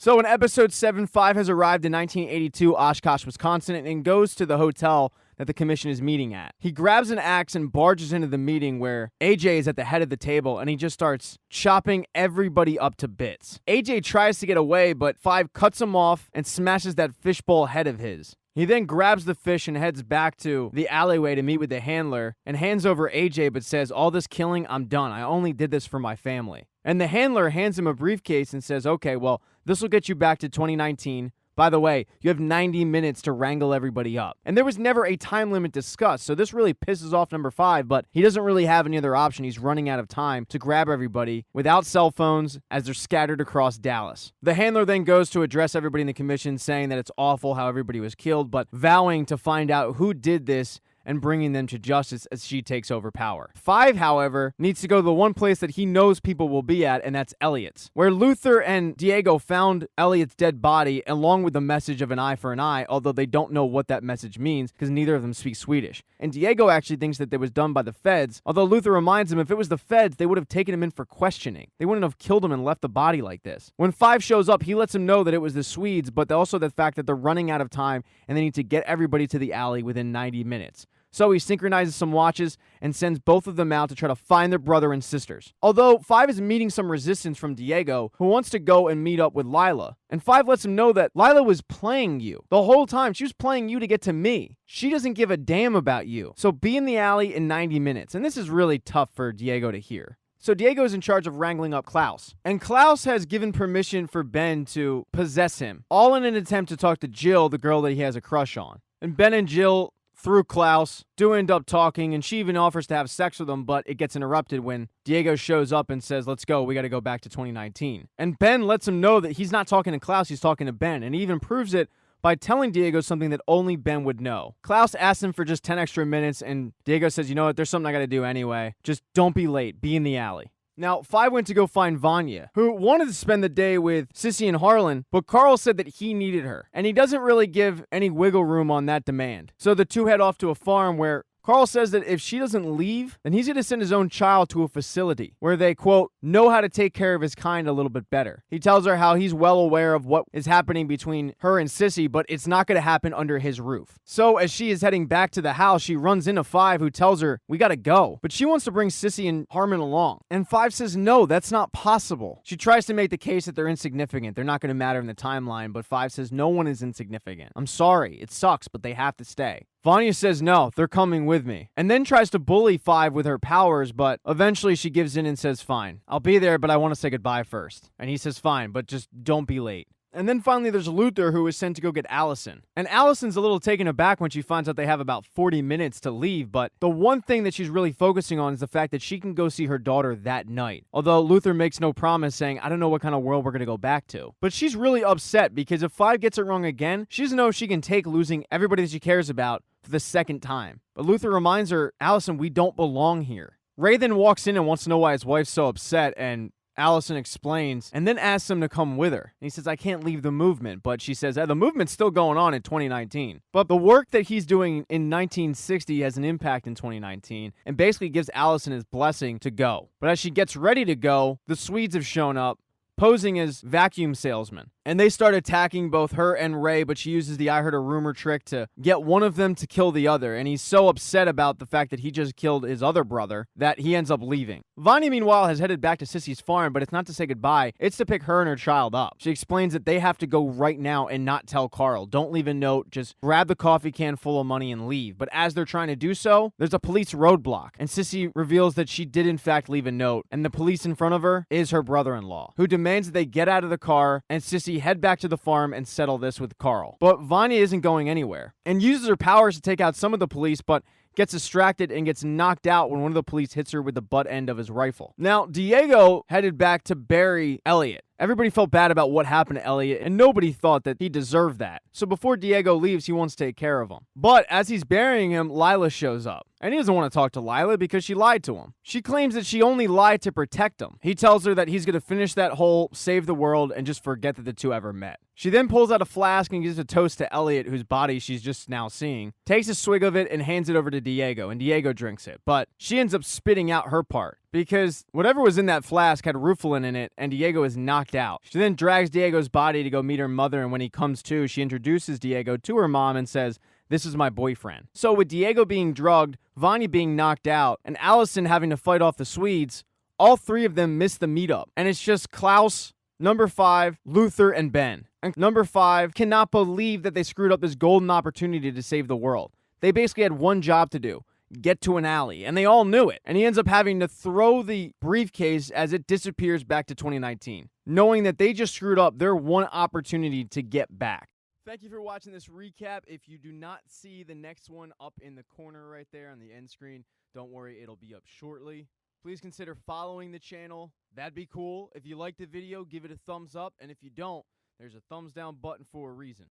So in episode 7, 5 has arrived in 1982 Oshkosh, Wisconsin, and goes to the hotel that the commission is meeting at. He grabs an axe and barges into the meeting where AJ is at the head of the table, and he just starts chopping everybody up to bits. AJ tries to get away, but 5 cuts him off and smashes that fishbowl head of his. He then grabs the fish and heads back to the alleyway to meet with the handler and hands over AJ, but says, "All this killing, I'm done. I only did this for my family." And the handler hands him a briefcase and says, "Okay, well, this will get you back to 2019. By the way, you have 90 minutes to wrangle everybody up." And there was never a time limit discussed, so this really pisses off number 5, but he doesn't really have any other option. He's running out of time to grab everybody without cell phones as they're scattered across Dallas. The handler then goes to address everybody in the commission, saying that it's awful how everybody was killed, but vowing to find out who did this and bringing them to justice as she takes over power. 5, however, needs to go to the one place that he knows people will be at, and that's Elliot's, where Luther and Diego found Elliot's dead body along with the message of an eye for an eye, although they don't know what that message means because neither of them speak Swedish. And Diego actually thinks that it was done by the feds, although Luther reminds him if it was the feds, they would have taken him in for questioning. They wouldn't have killed him and left the body like this. When 5 shows up, he lets him know that it was the Swedes, but also the fact that they're running out of time and they need to get everybody to the alley within 90 minutes. So he synchronizes some watches and sends both of them out to try to find their brother and sisters. Although 5 is meeting some resistance from Diego, who wants to go and meet up with Lila. And 5 lets him know that Lila was playing you. The whole time, she was playing you to get to me. She doesn't give a damn about you. So be in the alley in 90 minutes. And this is really tough for Diego to hear. So Diego is in charge of wrangling up Klaus. And Klaus has given permission for Ben to possess him, all in an attempt to talk to Jill, the girl that he has a crush on. And Ben and Jill, through Klaus, do end up talking, and she even offers to have sex with him, but it gets interrupted when Diego shows up and says, "Let's go, we gotta go back to 2019. And Ben lets him know that he's not talking to Klaus, he's talking to Ben, and he even proves it by telling Diego something that only Ben would know. Klaus asks him for just 10 extra minutes, and Diego says, "You know what, there's something I gotta do anyway. Just don't be late, be in the alley." Now, 5 went to go find Vanya, who wanted to spend the day with Sissy and Harlan, but Carl said that he needed her, and he doesn't really give any wiggle room on that demand. So the two head off to a farm where Carl says that if she doesn't leave, then he's going to send his own child to a facility where they, quote, know how to take care of his kind a little bit better. He tells her how he's well aware of what is happening between her and Sissy, but it's not going to happen under his roof. So as she is heading back to the house, she runs into 5, who tells her, "We got to go." But she wants to bring Sissy and Harmon along. And 5 says, "No, that's not possible." She tries to make the case that they're insignificant. They're not going to matter in the timeline, but 5 says, "No one is insignificant. I'm sorry. It sucks, but they have to stay." Vanya says, "No, they're coming with me," and then tries to bully 5 with her powers, but eventually she gives in and says, "Fine, I'll be there, but I want to say goodbye first." And he says, "Fine, but just don't be late." And then finally there's Luther, who is sent to go get Allison. And Allison's a little taken aback when she finds out they have about 40 minutes to leave, but the one thing that she's really focusing on is the fact that she can go see her daughter that night. Although Luther makes no promise, saying, "I don't know what kind of world we're going to go back to." But she's really upset because if 5 gets it wrong again, she doesn't know if she can take losing everybody that she cares about for the second time. But Luther reminds her, "Allison, we don't belong here." Ray then walks in and wants to know why his wife's so upset, and Allison explains and then asks him to come with her. And he says, "I can't leave the movement." But she says, the movement's still going on in 2019. But the work that he's doing in 1960 has an impact in 2019 and basically gives Allison his blessing to go. But as she gets ready to go, the Swedes have shown up, posing as vacuum salesmen. And they start attacking both her and Ray, but she uses the "I heard a rumor" trick to get one of them to kill the other. And he's so upset about the fact that he just killed his other brother that he ends up leaving. Vanya, meanwhile, has headed back to Sissy's farm, but it's not to say goodbye. It's to pick her and her child up. She explains that they have to go right now and not tell Carl. Don't leave a note. Just grab the coffee can full of money and leave. But as they're trying to do so, there's a police roadblock. And Sissy reveals that she did in fact leave a note. And the police in front of her is her brother-in-law, who demands that they get out of the car and Sissy head back to the farm and settle this with Carl. But Vanya isn't going anywhere and uses her powers to take out some of the police, but gets distracted and gets knocked out when one of the police hits her with the butt end of his rifle. Now, Diego headed back to bury Elliot. Everybody felt bad about what happened to Elliot, and nobody thought that he deserved that. So before Diego leaves, he wants to take care of him. But as he's burying him, Lila shows up. And he doesn't want to talk to Lila because she lied to him. She claims that she only lied to protect him. He tells her that he's going to finish that whole save the world and just forget that the two ever met. She then pulls out a flask and gives a toast to Elliot, whose body she's just now seeing, takes a swig of it and hands it over to Diego, and Diego drinks it. But she ends up spitting out her part. because whatever was in that flask had rufalin in it, and Diego is knocked out. She then drags Diego's body to go meet her mother, and when he comes to, she introduces Diego to her mom and says, "This is my boyfriend." So with Diego being drugged, Vanya being knocked out, and Allison having to fight off the Swedes, all three of them miss the meetup. And it's just Klaus, number 5, Luther, and Ben. And number 5 cannot believe that they screwed up this golden opportunity to save the world. They basically had one job to do: get to an alley, and they all knew it. And he ends up having to throw the briefcase as it disappears back to 2019, knowing that they just screwed up their one opportunity to get back. Thank you for watching this recap. If you do not see the next one up in the corner right there on the end screen, don't worry, it'll be up shortly. Please consider following the channel. That'd be cool. If you liked the video, give it a thumbs up, and if you don't, there's a thumbs down button for a reason.